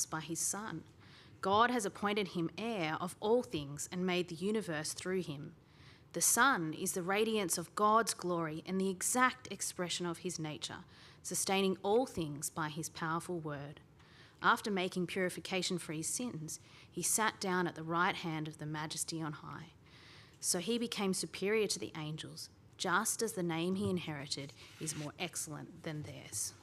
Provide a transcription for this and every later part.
by his Son. God has appointed him heir of all things and made the universe through him. The Son is the radiance of God's glory and the exact expression of his nature, sustaining all things by his powerful word. After making purification for his sins, he sat down at the right hand of the Majesty on high. So he became superior to the angels, just as the name he inherited is more excellent than theirs.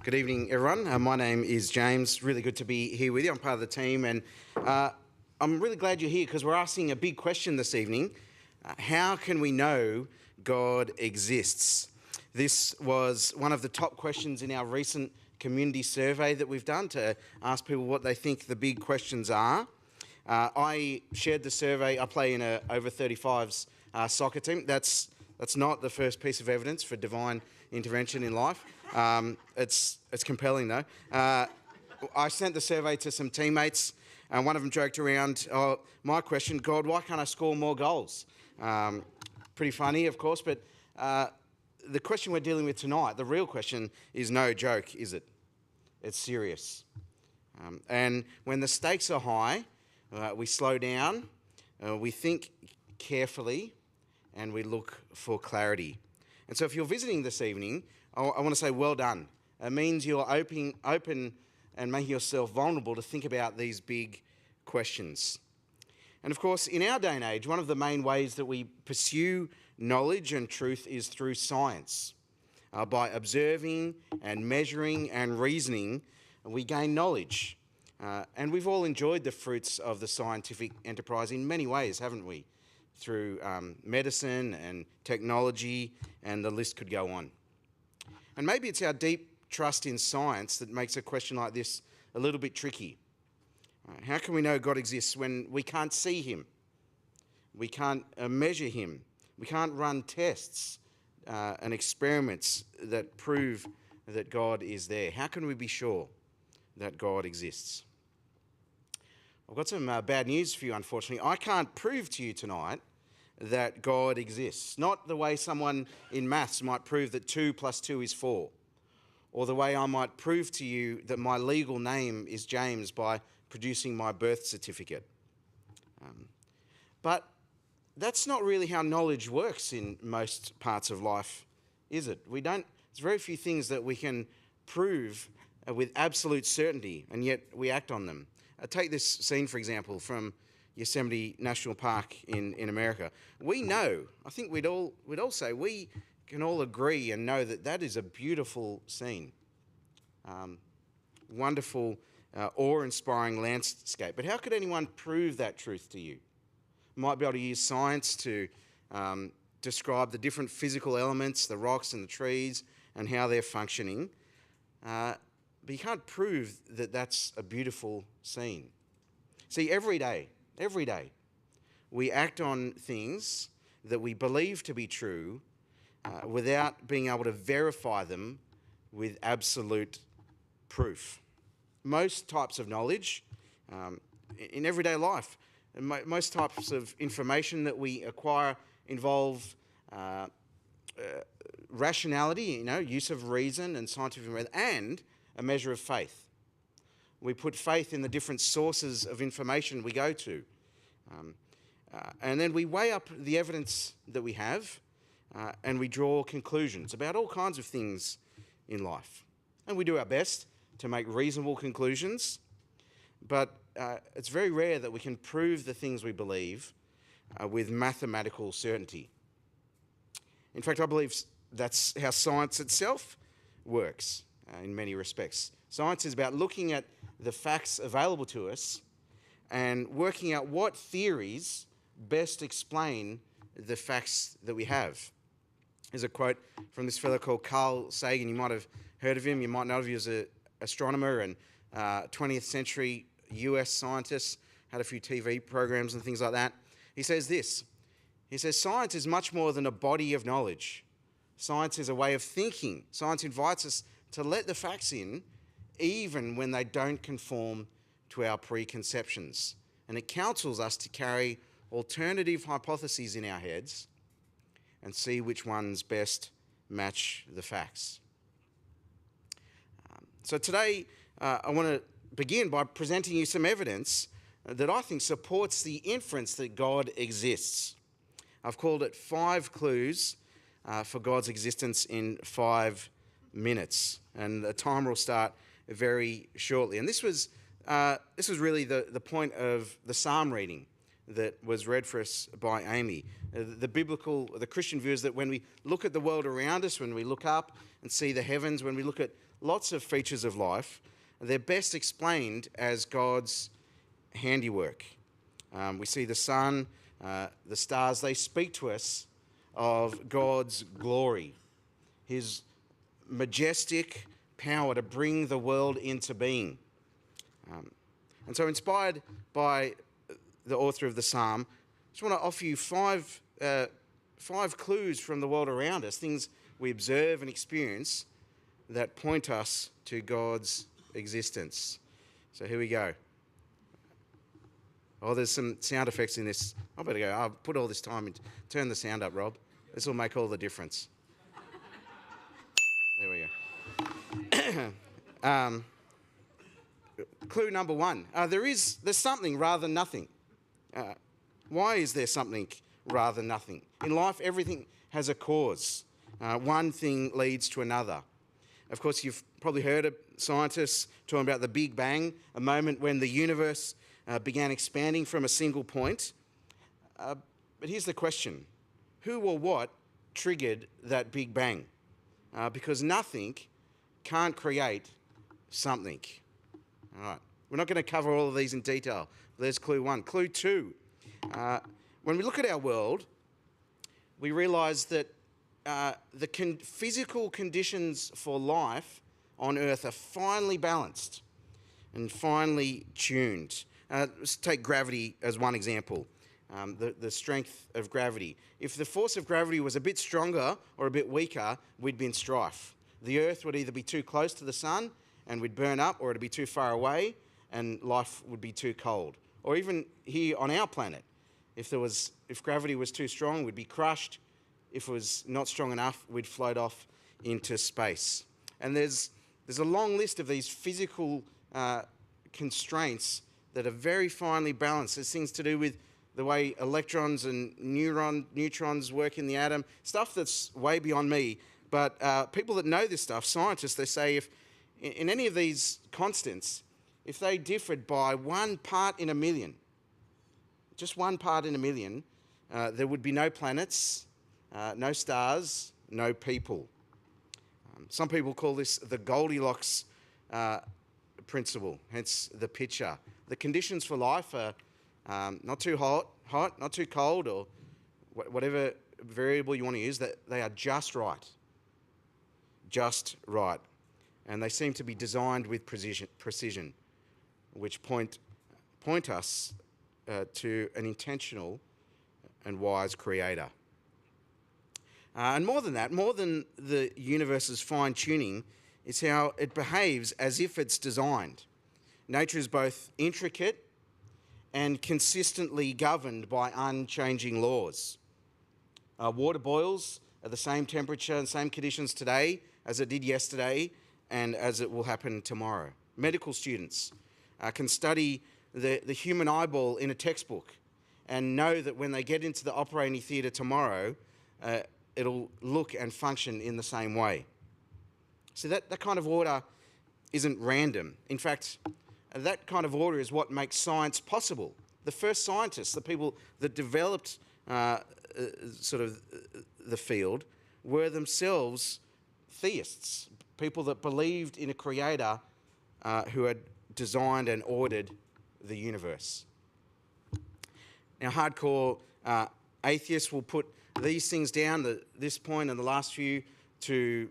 Good evening, everyone. My name is James. Really good to be here with you. I'm part of the team, and I'm really glad you're here because we're asking a big question this evening. How can we know God exists? This was one of the top questions in our recent community survey that we've done to ask people what they think the big questions are. I shared the survey. I play in a over 35s soccer team. That's not the first piece of evidence for divine intervention in life. It's compelling though. I sent the survey to some teammates, and one of them joked around, my question, God, why can't I score more goals? Pretty funny, of course, but the question we're dealing with tonight, the real question, is no joke, is it? It's serious. And when the stakes are high, we slow down, we think carefully, and we look for clarity. And so if you're visiting this evening, I want to say well done. It means you're open and making yourself vulnerable to think about these big questions. And of course, in our day and age, one of the main ways that we pursue knowledge and truth is through science. By observing and measuring and reasoning, we gain knowledge. And we've all enjoyed the fruits of the scientific enterprise in many ways, haven't we? Through medicine and technology, and the list could go on. And maybe it's our deep trust in science that makes a question like this a little bit tricky. How can we know God exists when we can't see him? We can't measure him. We can't run tests and experiments that prove that God is there. How can we be sure that God exists? I've got some bad news for you, unfortunately. I can't prove to you tonight that God exists. Not the way someone in maths might prove that 2 + 2 is 4, or the way I might prove to you that my legal name is James by producing my birth certificate. But that's not really how knowledge works in most parts of life, is it? There's very few things that we can prove with absolute certainty, and yet we act on them. Take this scene, for example, from Yosemite National Park in America. We know, I think we'd all say, we can all agree and know that that is a beautiful scene. Wonderful, awe-inspiring landscape. But how could anyone prove that truth to you? Might be able to use science to describe the different physical elements, the rocks and the trees, and how they're functioning. But you can't prove that that's a beautiful scene. See, every day, we act on things that we believe to be true without being able to verify them with absolute proof. Most types of knowledge in everyday life, most types of information that we acquire involve rationality, use of reason and scientific method, and a measure of faith. We put faith in the different sources of information we go to. And then we weigh up the evidence that we have and we draw conclusions about all kinds of things in life. And we do our best to make reasonable conclusions, but it's very rare that we can prove the things we believe with mathematical certainty. In fact, I believe that's how science itself works in many respects. Science is about looking at the facts available to us and working out what theories best explain the facts that we have. There's a quote from this fellow called Carl Sagan. You might have heard of him. You might know of him as an astronomer and 20th century US scientist, had a few TV programs and things like that. He says this. He says, science is much more than a body of knowledge. Science is a way of thinking. Science invites us to let the facts in even when they don't conform to our preconceptions. and it counsels us to carry alternative hypotheses in our heads and see which ones best match the facts. So today, I want to begin by presenting you some evidence that I think supports the inference that God exists. I've called it 5 clues for God's existence in 5 minutes, and the timer will start very shortly. And this was really the point of the psalm reading that was read for us by Amy. The Christian view is that when we look at the world around us, when we look up and see the heavens, when we look at lots of features of life, they're best explained as God's handiwork. We see the sun, the stars, they speak to us of God's glory, his majestic power to bring the world into being. And so, inspired by the author of the psalm, I just want to offer you 5 clues from the world around us, things we observe and experience that point us to God's existence. So here we go. Oh, there's some sound effects in this. I better go. I'll put all this time in. Turn the sound up, Rob. This will make all the difference. There we go. Clue number 1. There's something rather than nothing. Why is there something rather than nothing? In life, everything has a cause. One thing leads to another. Of course, you've probably heard of scientists talking about the Big Bang, a moment when the universe began expanding from a single point. But here's the question. Who or what triggered that Big Bang? Because nothing can't create something. All right. We're not going to cover all of these in detail. There's clue 1. Clue 2. When we look at our world, we realise that the physical conditions for life on Earth are finely balanced and finely tuned. Let's take gravity as one example, the strength of gravity. If the force of gravity was a bit stronger or a bit weaker, we'd be in strife. The Earth would either be too close to the sun and we'd burn up, or it'd be too far away and life would be too cold. Or even here on our planet, if gravity was too strong, we'd be crushed. If it was not strong enough, we'd float off into space. And there's a long list of these physical constraints that are very finely balanced. There's things to do with the way electrons and neutrons work in the atom, stuff that's way beyond me. But people that know this stuff, scientists, they say if in any of these constants, if they differed by 1 part in a million, just 1 part in a million, there would be no planets, no stars, no people. Some people call this the Goldilocks principle, hence the picture. The conditions for life are not too hot, not too cold, or whatever variable you want to use, that they are just right. Just right. And they seem to be designed with precision, which point us to an intentional and wise creator. And more than that, more than the universe's fine-tuning, is how it behaves as if it's designed. Nature is both intricate and consistently governed by unchanging laws. Water boils at the same temperature and same conditions today as it did yesterday and as it will happen tomorrow. Medical students can study the human eyeball in a textbook and know that when they get into the operating theatre tomorrow, it'll look and function in the same way. So that kind of order isn't random. In fact, that kind of order is what makes science possible. The first scientists, the people that developed sort of the field, were themselves theists, people that believed in a creator who had designed and ordered the universe. Now, hardcore atheists will put these things down, this point and the last few, to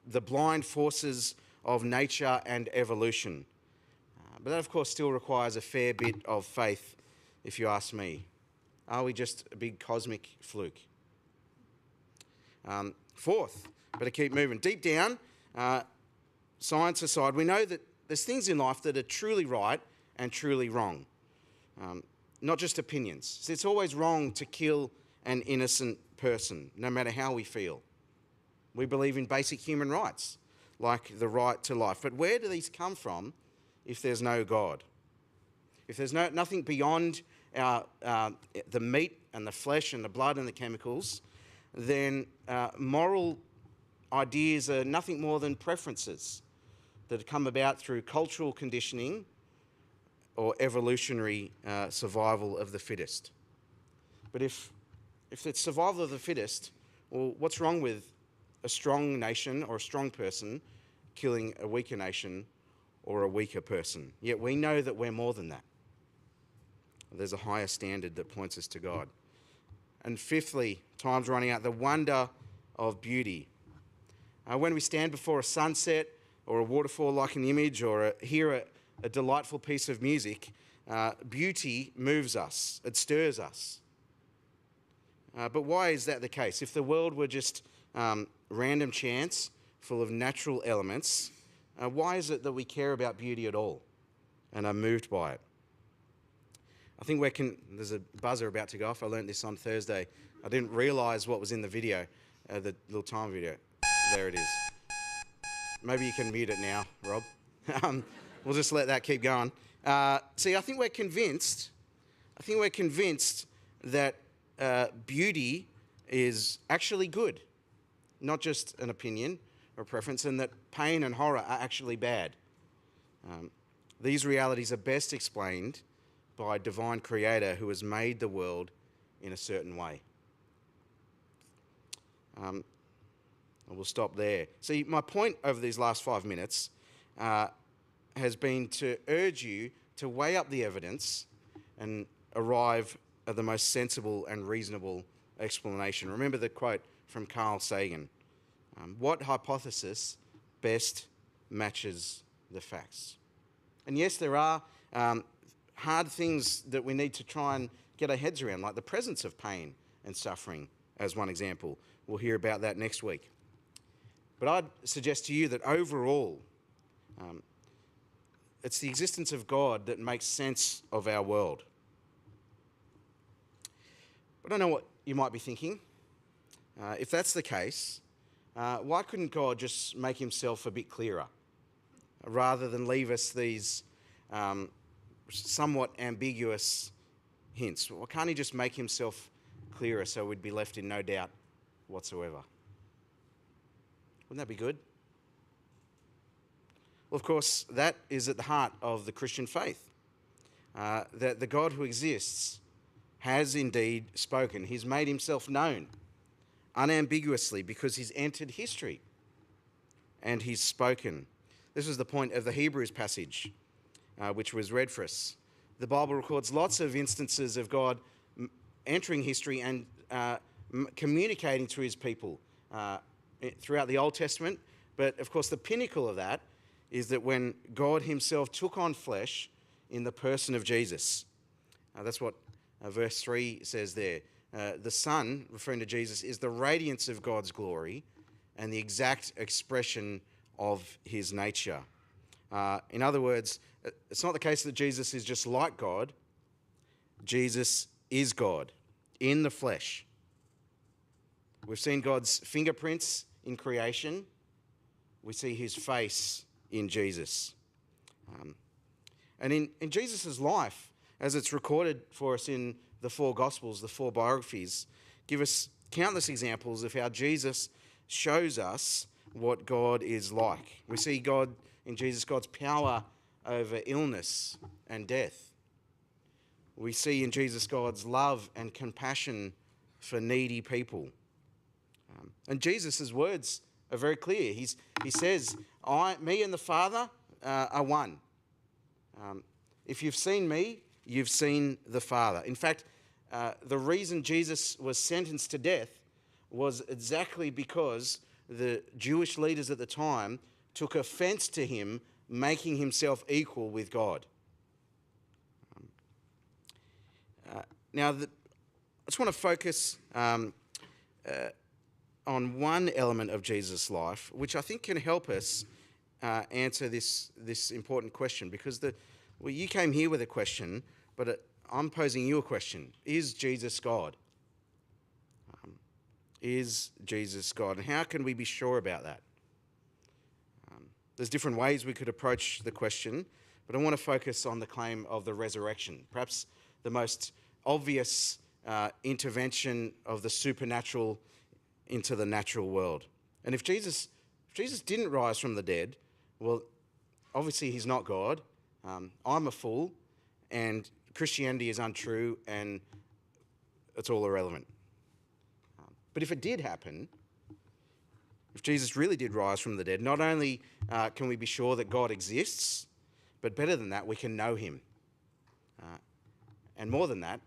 the blind forces of nature and evolution. But that, of course, still requires a fair bit of faith, if you ask me. Are we just a big cosmic fluke? Fourth, better keep moving. Deep down, science aside, we know that there's things in life that are truly right and truly wrong. not just opinions. So it's always wrong to kill an innocent person, no matter how we feel. We believe in basic human rights, like the right to life. But where do these come from if there's no God? If there's nothing beyond the meat and the flesh and the blood and the chemicals, then moral ideas are nothing more than preferences that come about through cultural conditioning or evolutionary survival of the fittest. But if it's survival of the fittest, well, what's wrong with a strong nation or a strong person killing a weaker nation or a weaker person? Yet we know that we're more than that. There's a higher standard that points us to God. And fifthly, time's running out, the wonder of beauty. When we stand before a sunset or a waterfall like in the image, or hear a delightful piece of music, beauty moves us, it stirs us. But why is that the case? If the world were just random chance, full of natural elements, why is it that we care about beauty at all and are moved by it? I think there's a buzzer about to go off. I learnt this on Thursday. I didn't realise what was in the video, the little time video. There it is. Maybe you can mute it now, Rob. We'll just let that keep going. See, I think we're convinced that beauty is actually good, not just an opinion or a preference, and that pain and horror are actually bad. These realities are best explained by a divine creator who has made the world in a certain way. We'll stop there. See, my point over these last 5 minutes has been to urge you to weigh up the evidence and arrive at the most sensible and reasonable explanation. Remember the quote from Carl Sagan. What hypothesis best matches the facts? And yes, there are hard things that we need to try and get our heads around, like the presence of pain and suffering, as one example. We'll hear about that next week. But I'd suggest to you that overall, it's the existence of God that makes sense of our world. I don't know what you might be thinking. If that's the case, why couldn't God just make himself a bit clearer rather than leave us these somewhat ambiguous hints? Why can't he just make himself clearer so we'd be left in no doubt whatsoever? Wouldn't that be good? Well, of course, that is at the heart of the Christian faith, that the God who exists has indeed spoken. He's made himself known unambiguously because he's entered history and he's spoken. This is the point of the Hebrews passage, which was read for us. The Bible records lots of instances of God entering history and communicating to his people throughout the Old Testament. But of course, the pinnacle of that is that when God himself took on flesh in the person of Jesus. That's what verse 3 says there. The Son, referring to Jesus, is the radiance of God's glory and the exact expression of his nature. In other words, it's not the case that Jesus is just like God. Jesus is God in the flesh. We've seen God's fingerprints in creation. We see his face in Jesus. And in Jesus' life, as it's recorded for us in the 4 Gospels, the 4 biographies, give us countless examples of how Jesus shows us what God is like. We see God in Jesus, God's power over illness and death. We see in Jesus God's love and compassion for needy people. And Jesus' words are very clear. He says, me and the Father are one. If you've seen me, you've seen the Father. In fact, the reason Jesus was sentenced to death was exactly because the Jewish leaders at the time took offense to him making himself equal with God. Now, I just want to focus on one element of Jesus' life, which I think can help us answer this important question, because you came here with a question, but I'm posing you a question. Is Jesus God? Is Jesus God? And how can we be sure about that? There's different ways we could approach the question, but I want to focus on the claim of the resurrection, perhaps the most obvious intervention of the supernatural into the natural world. And if Jesus didn't rise from the dead, well, obviously he's not God. I'm a fool, and Christianity is untrue, and it's all irrelevant. But if it did happen, if Jesus really did rise from the dead, not only can we be sure that God exists, but better than that, we can know him. And more than that,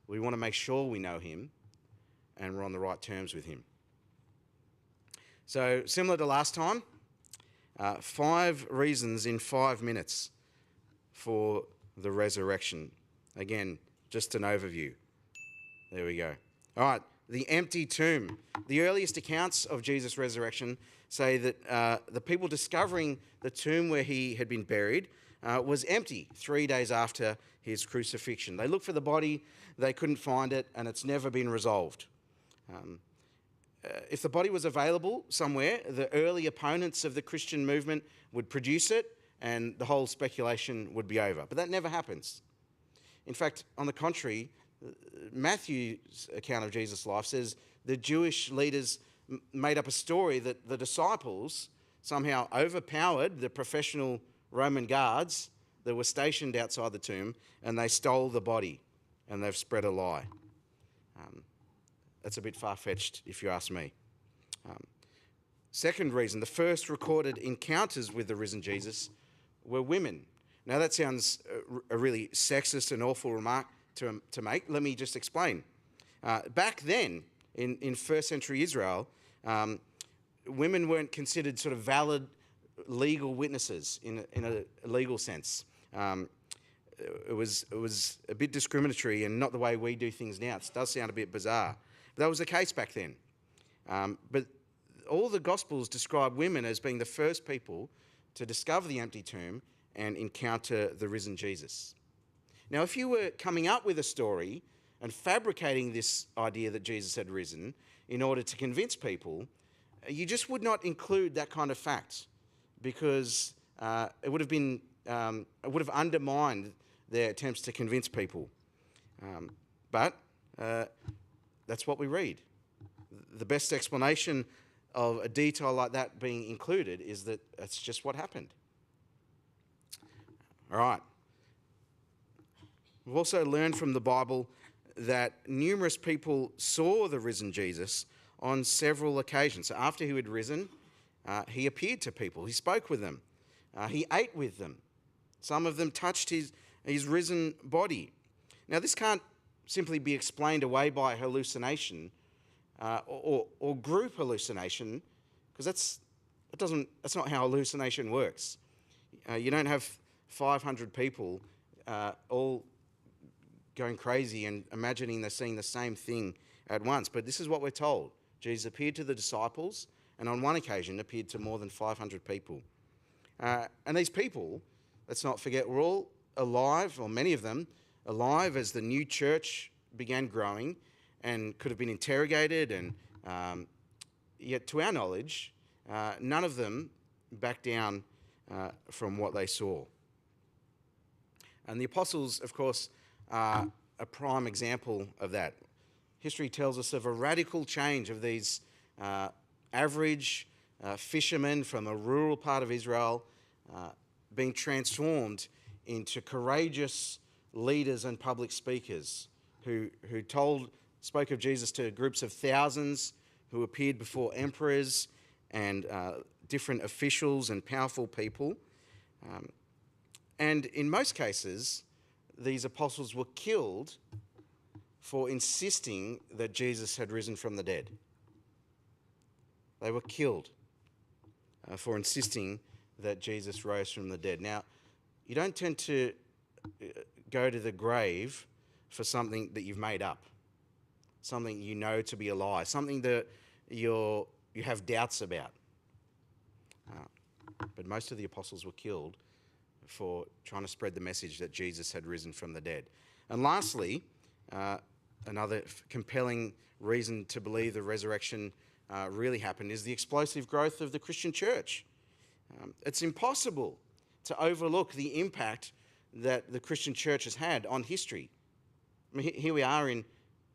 we want to make sure we know him and we're on the right terms with him. So, similar to last time, 5 reasons in 5 minutes for the resurrection. Again, just an overview. There we go. All right, the empty tomb. The earliest accounts of Jesus' resurrection say that the people discovering the tomb where he had been buried was empty 3 days after his crucifixion. They looked for the body, they couldn't find it, and it's never been resolved. If the body was available somewhere, the early opponents of the Christian movement would produce it and the whole speculation would be over. But that never happens. In fact, on the contrary, Matthew's account of Jesus' life says the Jewish leaders made up a story that the disciples somehow overpowered the professional Roman guards that were stationed outside the tomb, and they stole the body, and they've spread a lie. That's a bit far-fetched, if you ask me. Second reason, the first recorded encounters with the risen Jesus were women. Now, that sounds a really sexist and awful remark to make. Let me just explain. Back then, in first century Israel, women weren't considered sort of valid legal witnesses in a legal sense. It was a bit discriminatory and not the way we do things now. It does sound a bit bizarre. But that was the case back then. But all the Gospels describe women as being the first people to discover the empty tomb and encounter the risen Jesus. Now, if you were coming up with a story and fabricating this idea that Jesus had risen in order to convince people, you just would not include that kind of fact, because it would have undermined their attempts to convince people. But that's what we read. The best explanation of a detail like that being included is that that's just what happened. All right. We've also learned from the Bible that numerous people saw the risen Jesus on several occasions. So after he had risen, he appeared to people. He spoke with them. He ate with them. Some of them touched his risen body. Now, this can't simply be explained away by hallucination or group hallucination, because that's not how hallucination works. You don't have 500 people all going crazy and imagining they're seeing the same thing at once. But this is what we're told. Jesus appeared to the disciples, and on one occasion appeared to more than 500 people. And these people, let's not forget, were all alive, or many of them, alive as the new church began growing and could have been interrogated, and yet to our knowledge, none of them backed down from what they saw. And the apostles, of course, are a prime example of that. History tells us of a radical change of these average fishermen from a rural part of Israel being transformed into courageous leaders and public speakers who spoke of Jesus to groups of thousands, who appeared before emperors and different officials and powerful people. And in most cases, these apostles were killed for insisting that Jesus had risen from the dead. They were killed for insisting that Jesus rose from the dead. Now, you don't tend to go to the grave for something that you've made up, something you know to be a lie, something that you have doubts about. But most of the apostles were killed for trying to spread the message that Jesus had risen from the dead. And lastly, another compelling reason to believe the resurrection really happened is the explosive growth of the Christian church. It's impossible to overlook the impact that the Christian church has had on history. I mean, here we are in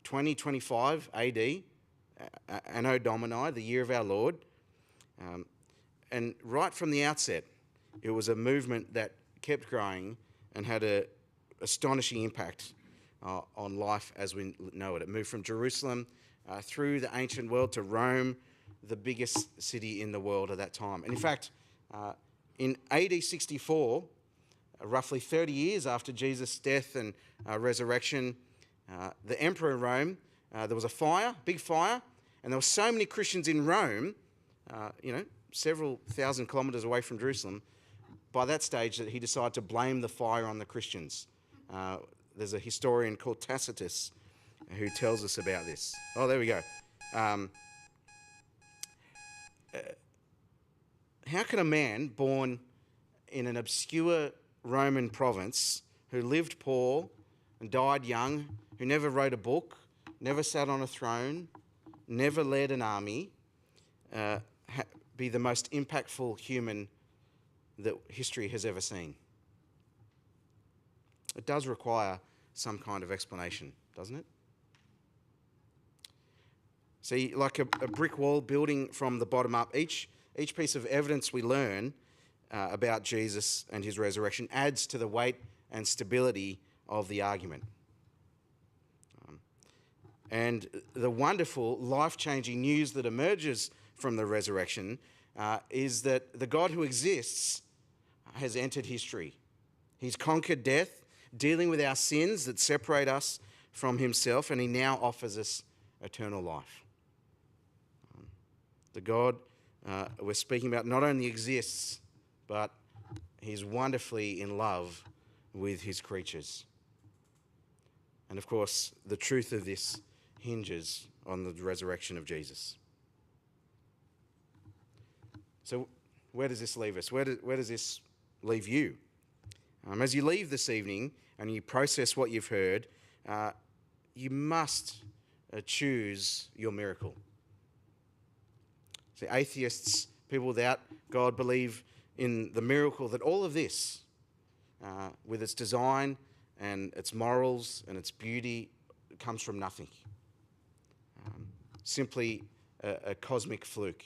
2025 AD, Anno Domini, the year of our Lord. And right from the outset, it was a movement that kept growing and had an astonishing impact on life as we know it. It moved from Jerusalem through the ancient world to Rome, the biggest city in the world at that time. And in fact, in AD 64, roughly 30 years after Jesus' death and resurrection, the emperor of Rome, there was a fire, big fire, and there were so many Christians in Rome, several thousand kilometres away from Jerusalem, by that stage that he decided to blame the fire on the Christians. There's a historian called Tacitus who tells us about this. Oh, there we go. How can a man born in an obscure Roman province who lived poor and died young, who never wrote a book, never sat on a throne, never led an army, be the most impactful human that history has ever seen? It does require some kind of explanation, doesn't it? See, like a brick wall building from the bottom up, each piece of evidence we learn about Jesus and his resurrection adds to the weight and stability of the argument. And the wonderful, life-changing news that emerges from the resurrection is that the God who exists has entered history. He's conquered death, dealing with our sins that separate us from himself, and he now offers us eternal life. The God we're speaking about not only exists, but he's wonderfully in love with his creatures. And of course, the truth of this hinges on the resurrection of Jesus. So where does this leave us? Where does this leave you? As you leave this evening and you process what you've heard, you must choose your miracle. See, atheists, people without God, believe in the miracle that all of this, with its design and its morals and its beauty, comes from nothing. Simply a cosmic fluke.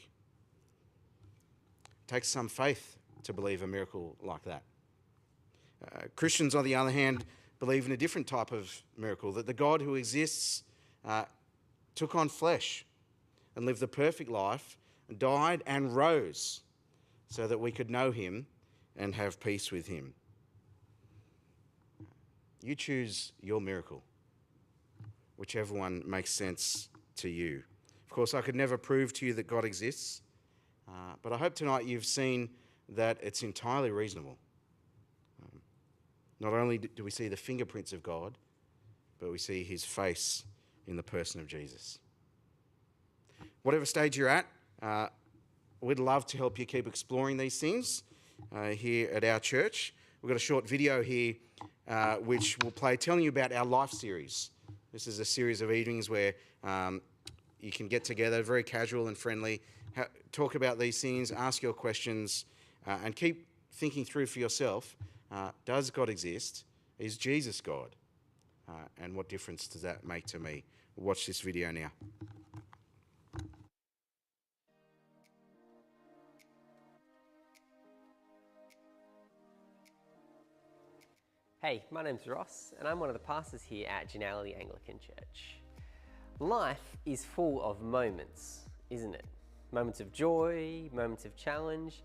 It takes some faith to believe a miracle like that. Christians, on the other hand, believe in a different type of miracle, that the God who exists took on flesh and lived the perfect life, died and rose so that we could know him and have peace with him. You choose your miracle, whichever one makes sense to you. Of course, I could never prove to you that God exists, but I hope tonight you've seen that it's entirely reasonable. Not only do we see the fingerprints of God, but we see his face in the person of Jesus. Whatever stage you're at, we'd love to help you keep exploring these things here at our church. We've got a short video here which will play telling you about our life series. This is a series of evenings where you can get together, very casual and friendly, talk about these things, ask your questions, and keep thinking through for yourself, does God exist? Is Jesus God? And what difference does that make to me? Watch this video now. Hey, my name's Ross, and I'm one of the pastors here at Genali Anglican Church. Life is full of moments, isn't it? Moments of joy, moments of challenge,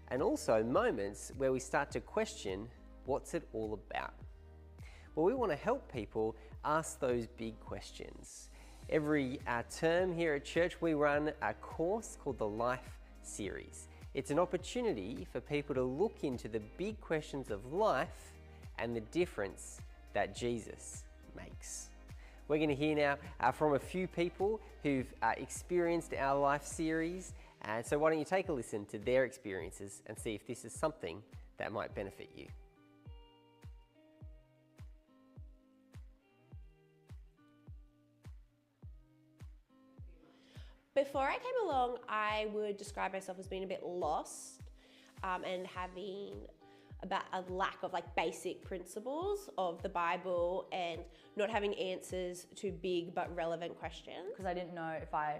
and also moments where we start to question, what's it all about? Well, we want to help people ask those big questions. Every term here at church, we run a course called the Life Series. It's an opportunity for people to look into the big questions of life and the difference that Jesus makes. We're going to hear now from a few people who've experienced our Life Series. So why don't you take a listen to their experiences and see if this is something that might benefit you. Before I came along, I would describe myself as being a bit lost and having about a lack of like basic principles of the Bible and not having answers to big but relevant questions. Because I didn't know if I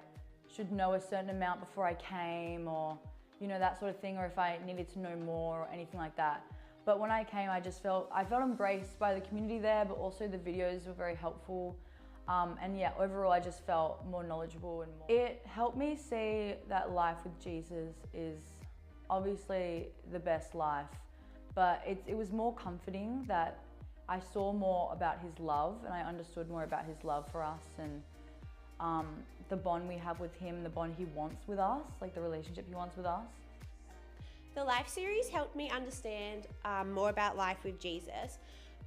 should know a certain amount before I came, or that sort of thing, or if I needed to know more or anything like that. But when I came, I felt embraced by the community there, but also the videos were very helpful. And yeah, overall I just felt more knowledgeable and more. It helped me see that life with Jesus is obviously the best life, but it was more comforting that I saw more about his love and I understood more about his love for us and the bond we have with him, the bond he wants with us, like the relationship he wants with us. The Life series helped me understand more about life with Jesus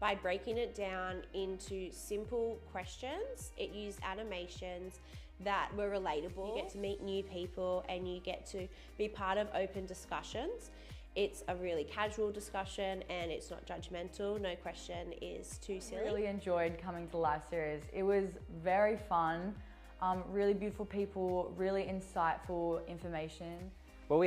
by breaking it down into simple questions. It used animations that were relatable. You get to meet new people and you get to be part of open discussions. It's a really casual discussion and it's not judgmental. No question is too silly. I really enjoyed coming to the Life series. It was very fun, really beautiful people, really insightful information. Well, we